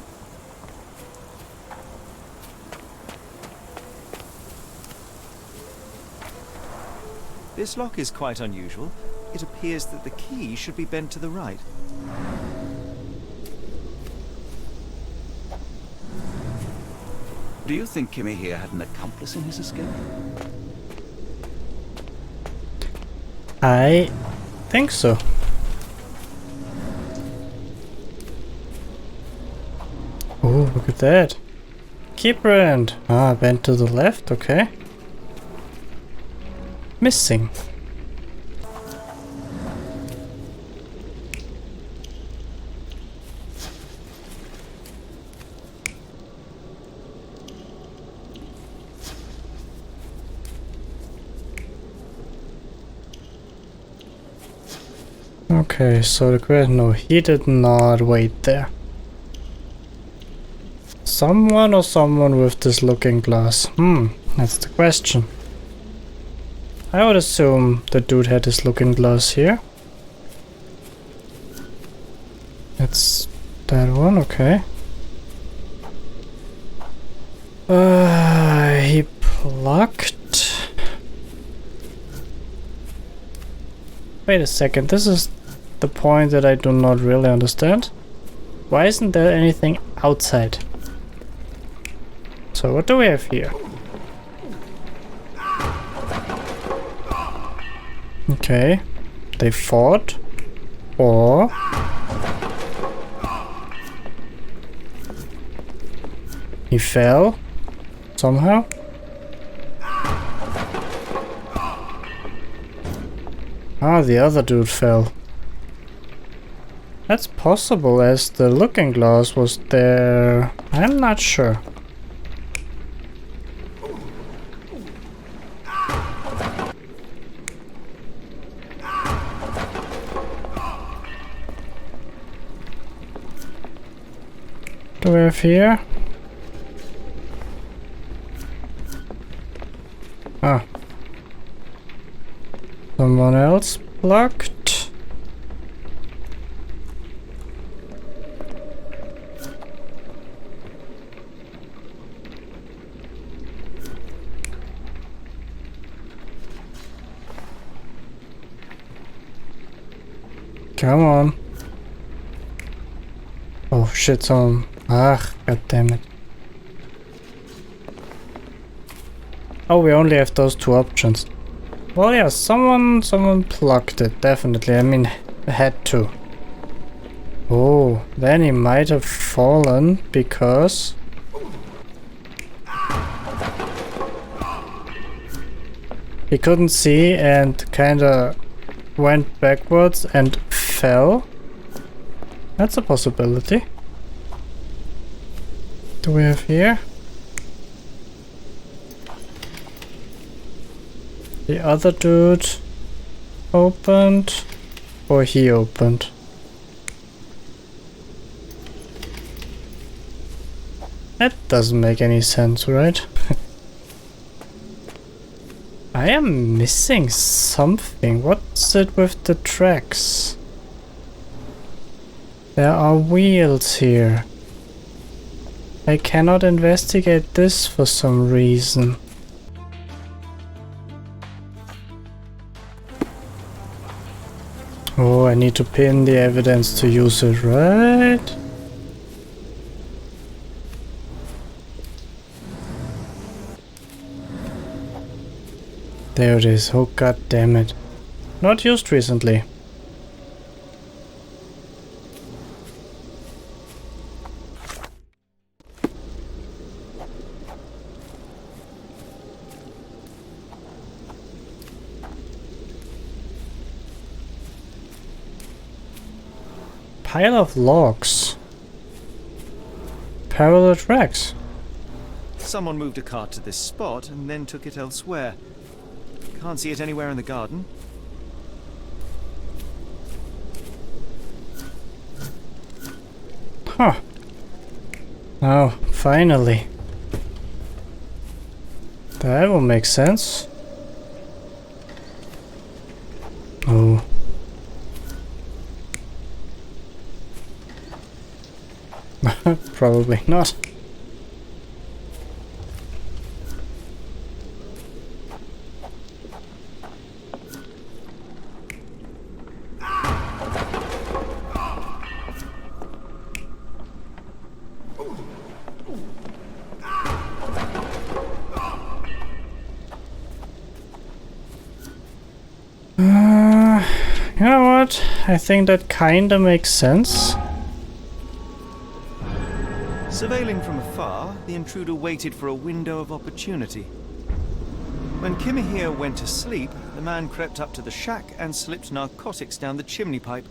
This lock is quite unusual. It appears that the key should be bent to the right. Do you think Kimmy here had an accomplice in his escape? I think so. Oh, look at that. Keep around. Ah, bent to the left, okay. Missing. Okay, so the question, no, he did not wait there. Someone or someone with this looking glass? That's the question. I would assume the dude had this looking glass here. It's that one, okay. He plucked. Wait a second, this is the point that I do not really understand. Why isn't there anything outside? So what do we have here? Okay, they fought, or he fell somehow. Ah, the other dude fell. That's possible, as the looking glass was there. I'm not sure. Do we have here? Ah. Someone else blocked. Come on. Oh shit, someone. Ah, god damn it. Oh, we only have those two options. Well, yeah, someone plucked it, definitely. I mean, had to. Oh, then he might have fallen because he couldn't see and kinda went backwards and fell. That's a possibility. Do we have here? The other dude opened, or he opened? That doesn't make any sense, right? I am missing something. What's it with the tracks? There are wheels here. I cannot investigate this for some reason. Oh, I need to pin the evidence to use it, right? There it is. Oh, god damn it. Not used recently. Pile of logs. Parallel tracks. Someone moved a cart to this spot and then took it elsewhere. Can't see it anywhere in the garden. Huh. Oh, finally. That will make sense. Oh. Probably not. You know what? I think that kinda makes sense. Surveilling from afar, the intruder waited for a window of opportunity. When Kimahir went to sleep, the man crept up to the shack and slipped narcotics down the chimney pipe,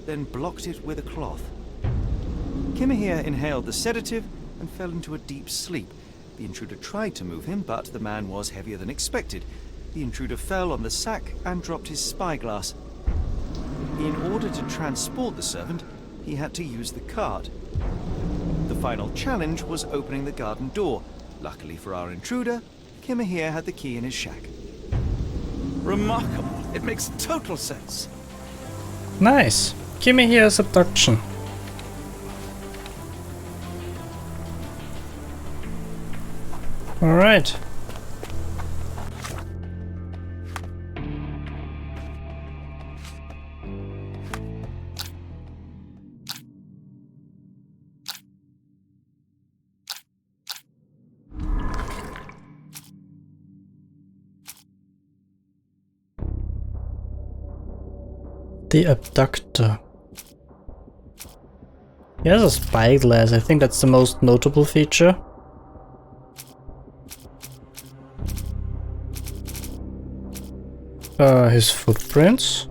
then blocked it with a cloth. Kimahir inhaled the sedative and fell into a deep sleep. The intruder tried to move him, but the man was heavier than expected. The intruder fell on the sack and dropped his spyglass. In order to transport the servant, he had to use the cart. The final challenge was opening the garden door. Luckily for our intruder, Kimahir had the key in his shack. Remarkable. It makes total sense. Nice. Give me here abduction. Alright. The abductor. He has a spyglass. I think that's the most notable feature. His footprints.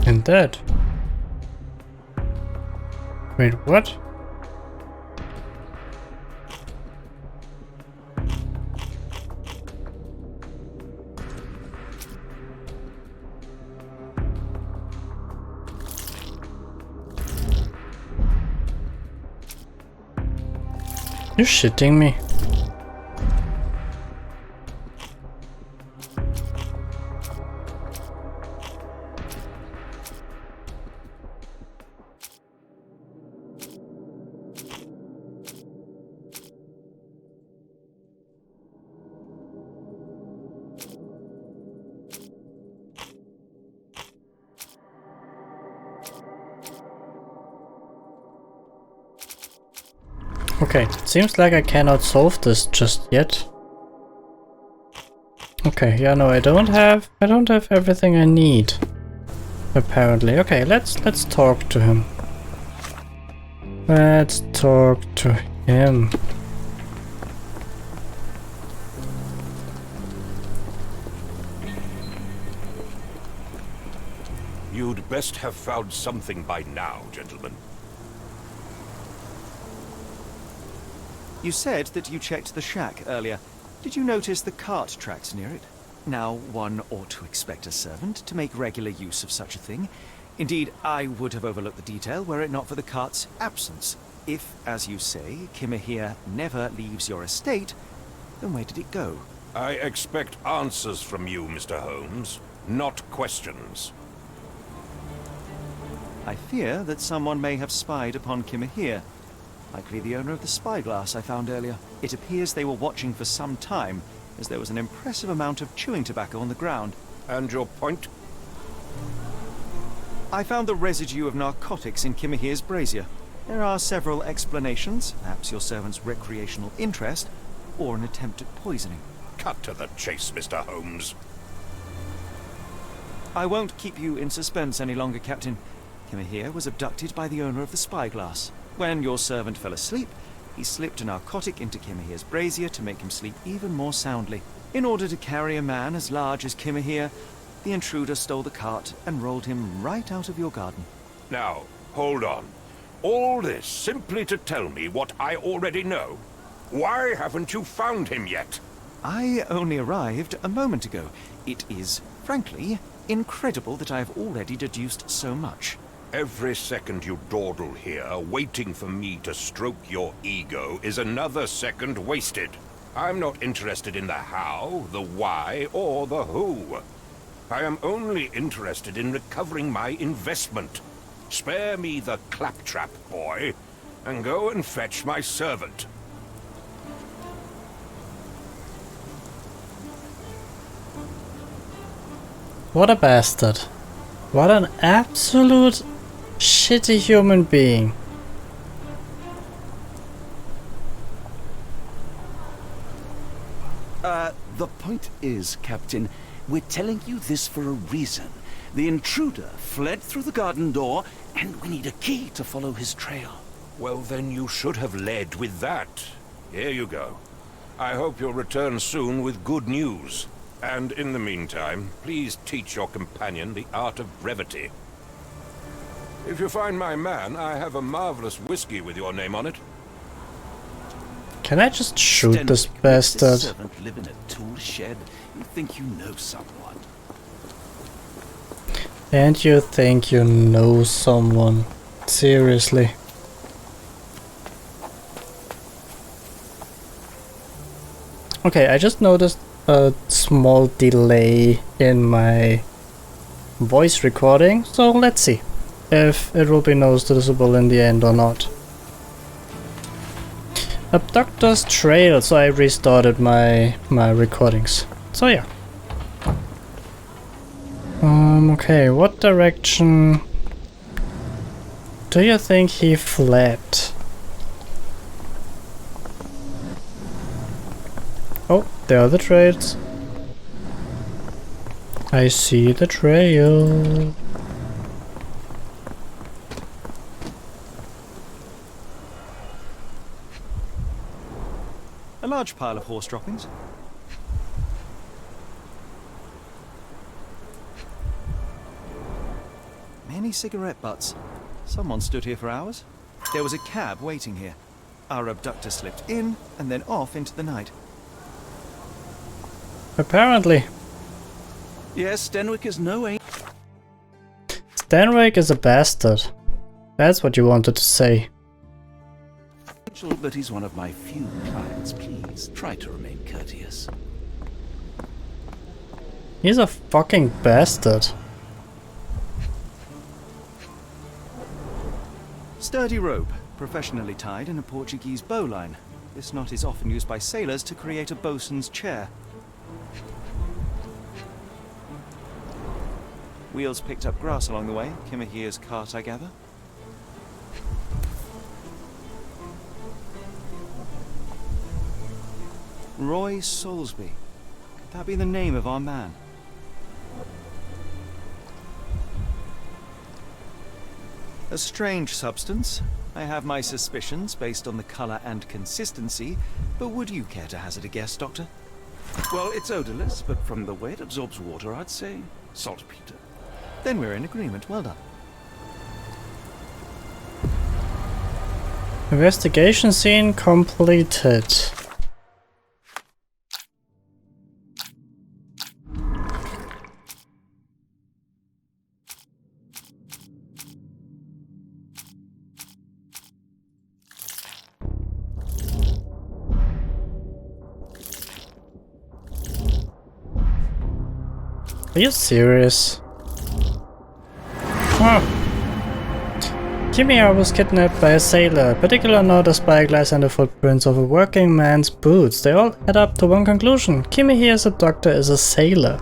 And that. Wait, what? You're shitting me. Okay, seems like I cannot solve this just yet. Okay, yeah, no, I don't have everything I need. Apparently. Okay, let's talk to him. Let's talk to him. You'd best have found something by now, gentlemen. You said that you checked the shack earlier. Did you notice the cart tracks near it? Now, one ought to expect a servant to make regular use of such a thing. Indeed, I would have overlooked the detail were it not for the cart's absence. If, as you say, Kimahir never leaves your estate, then where did it go? I expect answers from you, Mr. Holmes, not questions. I fear that someone may have spied upon Kimahir. Likely the owner of the spyglass I found earlier. It appears they were watching for some time, as there was an impressive amount of chewing tobacco on the ground. And your point? I found the residue of narcotics in Kimahir's brazier. There are several explanations, perhaps your servant's recreational interest, or an attempt at poisoning. Cut to the chase, Mr. Holmes. I won't keep you in suspense any longer, Captain. Kimahir was abducted by the owner of the spyglass. When your servant fell asleep, he slipped a narcotic into Kimahir's brazier to make him sleep even more soundly. In order to carry a man as large as Kimahir, the intruder stole the cart and rolled him right out of your garden. Now, hold on. All this simply to tell me what I already know? Why haven't you found him yet? I only arrived a moment ago. It is, frankly, incredible that I have already deduced so much. Every second you dawdle here, waiting for me to stroke your ego, is another second wasted. I'm not interested in the how, the why, or the who. I am only interested in recovering my investment. Spare me the claptrap, boy, and go and fetch my servant. What a bastard. What an absolute shitty human being. The point is, Captain, we're telling you this for a reason. The intruder fled through the garden door, and we need a key to follow his trail. Well, then you should have led with that. Here you go. I hope you'll return soon with good news. And in the meantime, please teach your companion the art of brevity. If you find my man, I have a marvelous whiskey with your name on it. Can I just shoot this Stenwick, bastard? This servant live in a tool shed? You think you know someone? And you think you know someone? Seriously. Okay, I just noticed a small delay in my voice recording, so let's see if it will be noticeable in the end or not. Abductor's Trail, so I restarted my recordings. So yeah. Okay, what direction do you think he fled? Oh, there are the trails. I see the trail. A large pile of horse droppings. Many cigarette butts. Someone stood here for hours. There was a cab waiting here. Our abductor slipped in and then off into the night. Apparently. Yes, Stenwick is no angel. Stenwick is a bastard. That's what you wanted to say. But he's one of my few clients. Please, try to remain courteous. He's a fucking bastard. Sturdy rope, professionally tied in a Portuguese bowline. This knot is often used by sailors to create a bosun's chair. Wheels picked up grass along the way. Kimahir's cart, I gather. Roy Soulsby. Could that be the name of our man? A strange substance. I have my suspicions based on the color and consistency, but would you care to hazard a guess, Doctor? Well, it's odorless, but from the way it absorbs water, I'd say saltpeter. Then we're in agreement. Well done. Investigation scene completed. Are you serious? Huh. Kimia was kidnapped by a sailor. A particular note, a spyglass, and the footprints of a working man's boots. They all add up to one conclusion. Kimi here's abductor is a sailor.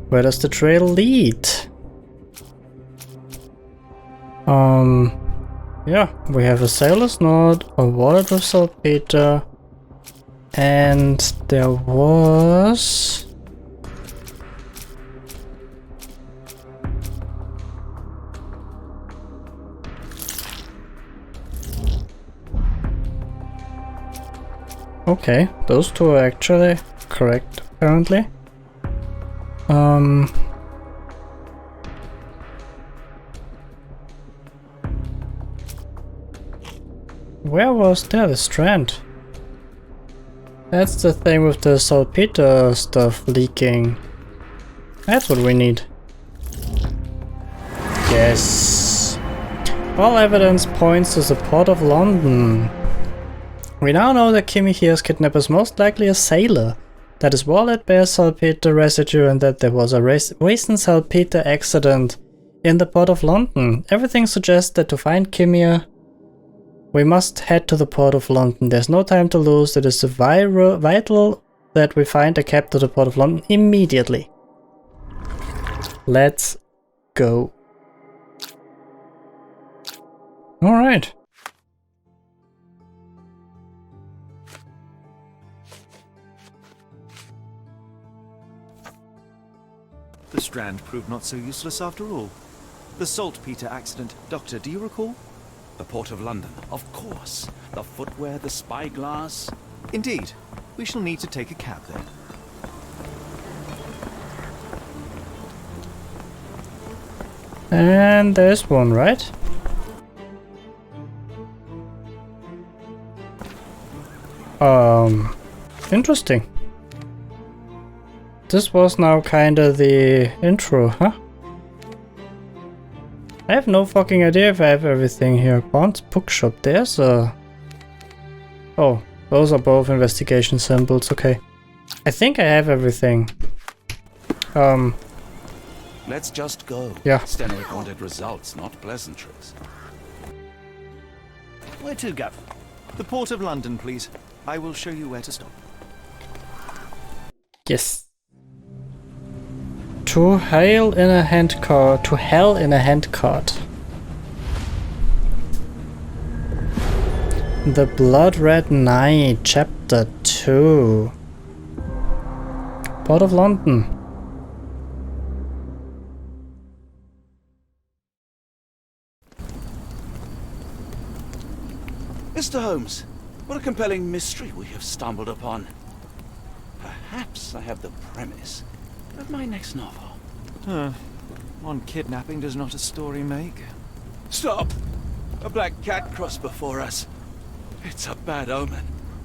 Where does the trail lead? Yeah, we have a sailor's note, a wallet with saltpeter, and there was... Okay, those two are actually correct, apparently. Where was there the strand? That's the thing with the saltpeter stuff leaking. That's what we need. Yes. All evidence points to the Port of London. We now know that Kimi here's kidnapper is most likely a sailor, that his wallet bears saltpeter residue, and that there was a waste and saltpeter accident in the Port of London. Everything suggests that to find Kimia, we must head to the Port of London. There's no time to lose. It is vital that we find a cab to the Port of London immediately. Let's go. Alright. The Strand proved not so useless after all. The saltpeter accident. Doctor, do you recall? The Port of London, of course. The footwear, the spyglass. Indeed. We shall need to take a cab there. And there's one, right? Interesting. This was now kinda the intro, huh? I have no fucking idea if I have everything here. Bond's bookshop, there's a... Oh, those are both investigation symbols, okay. I think I have everything. Let's just go. Yeah. Stenwick wanted results, not pleasantries. Where to, Gav? The Port of London, please. I will show you where to stop. Yes. To hell in a handcart. To hell in a handcart. The Blood Red Knight, Chapter 2. Port of London. Mr. Holmes, what a compelling mystery we have stumbled upon. Perhaps I have the premise of my next novel. One kidnapping does not a story make. Stop! A black cat crossed before us. It's a bad omen.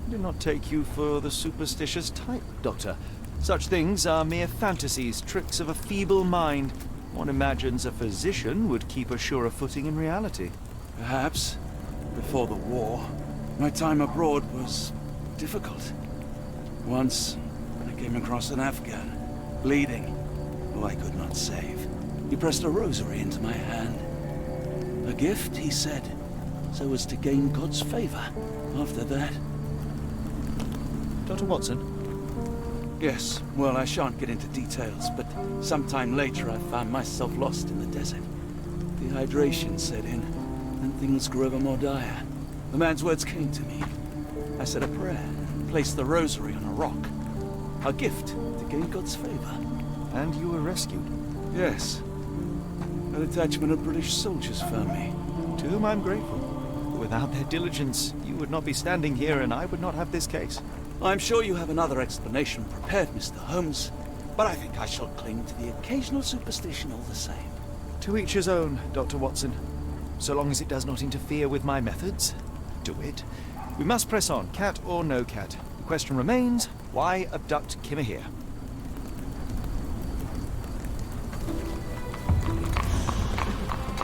Do not take you for the superstitious type, Doctor. Such things are mere fantasies, tricks of a feeble mind. One imagines a physician would keep a surer footing in reality. Perhaps. Before the war, my time abroad was difficult. Once, I came across an Afghan, bleeding, who I could not save. He pressed a rosary into my hand. A gift, he said, so as to gain God's favor. After that... Dr. Watson? Yes, well, I shan't get into details, but sometime later I found myself lost in the desert. Dehydration set in, and things grew ever more dire. The man's words came to me. I said a prayer and placed the rosary on a rock. A gift to gain God's favor. And you were rescued? Yes. A detachment of British soldiers found me. To whom I'm grateful. Without their diligence, you would not be standing here and I would not have this case. I'm sure you have another explanation prepared, Mr. Holmes, but I think I shall cling to the occasional superstition all the same. To each his own, Dr. Watson. So long as it does not interfere with my methods, do it. We must press on, cat or no cat. The question remains, why abduct Kimahir?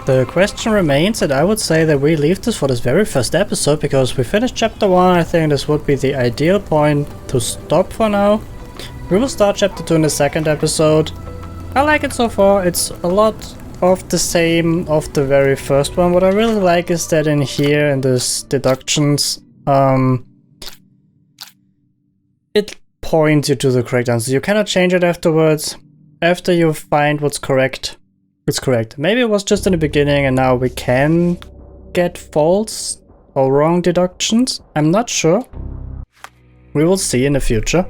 The question remains, and I would say that we leave this for this very first episode, because we finished chapter 1. I think this would be the ideal point to stop for now. We will start chapter 2 in the second episode. I like it so far. It's a lot of the same of the very first one. What I really like is that in here, in this deductions, it points you to the correct answer. You cannot change it afterwards. After you find what's correct, it's correct. Maybe it was just in the beginning and now we can get false or wrong deductions. I'm not sure. We will see in the future.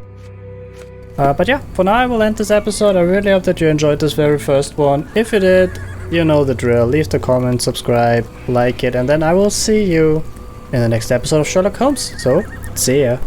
But yeah, for now I will end this episode. I really hope that you enjoyed this very first one. If you did, you know the drill. Leave the comment, subscribe, like it, and then I will see you in the next episode of Sherlock Holmes. So, see ya.